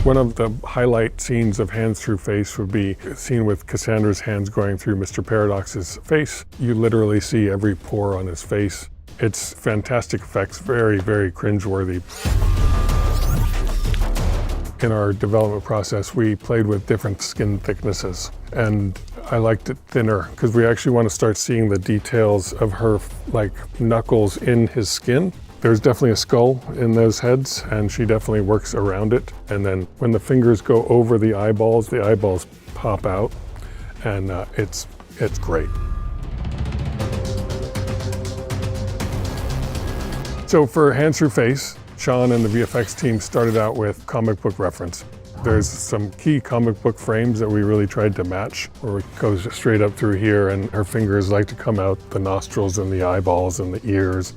One of the highlight scenes of Hands Through Face would be a scene with Cassandra's hands going through Mr. Paradox's face. You literally see every pore on his face. It's fantastic effects, very, very cringeworthy. In our development process, we played with different skin thicknesses, and I liked it thinner because we actually want to start seeing the details of her like knuckles in his skin. There's definitely a skull in those heads, and she definitely works around it. And then when the fingers go over the eyeballs pop out, and it's great. So for Hands Through Face, Sean and the VFX team started out with comic book reference. There's some key comic book frames that we really tried to match, where it goes straight up through here, and her fingers like to come out the nostrils and the eyeballs and the ears.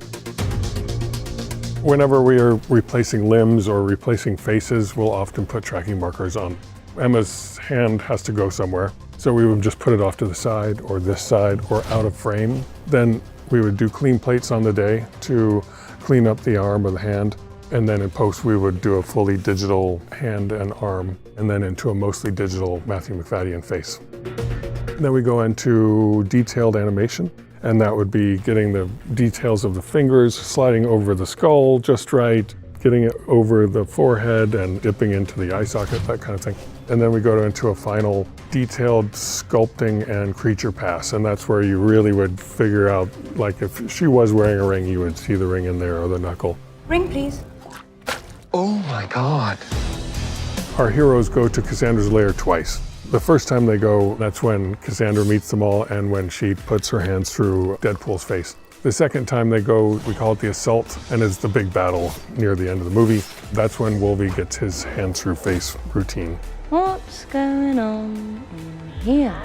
Whenever we are replacing limbs or replacing faces, we'll often put tracking markers on. Emma's hand has to go somewhere, so we would just put it off to the side or this side or out of frame. Then we would do clean plates on the day to clean up the arm or the hand. And then in post, we would do a fully digital hand and arm, and then into a mostly digital Matthew McFadden face. Then we go into detailed animation, and that would be getting the details of the fingers, sliding over the skull just right, getting it over the forehead and dipping into the eye socket, that kind of thing. And then we go into a final detailed sculpting and creature pass, and that's where you really would figure out, like if she was wearing a ring, you would see the ring in there or the knuckle. Ring, please. Oh my God. Our heroes go to Cassandra's lair twice. The first time they go, that's when Cassandra meets them all and when she puts her hands through Deadpool's face. The second time they go, we call it the assault, and it's the big battle near the end of the movie. That's when Wolvie gets his hands through face routine. What's going on in here?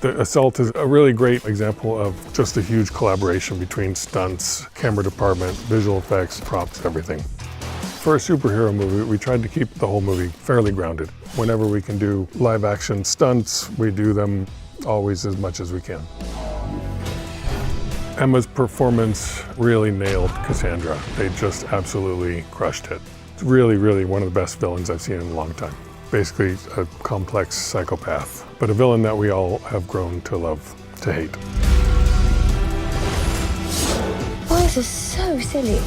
The assault is a really great example of just a huge collaboration between stunts, camera department, visual effects, props, everything. For a superhero movie, we tried to keep the whole movie fairly grounded. Whenever we can do live action stunts, we do them always as much as we can. Emma's performance really nailed Cassandra. They just absolutely crushed it. It's really, really one of the best villains I've seen in a long time. Basically a complex psychopath, but a villain that we all have grown to love, to hate. Boys are so silly.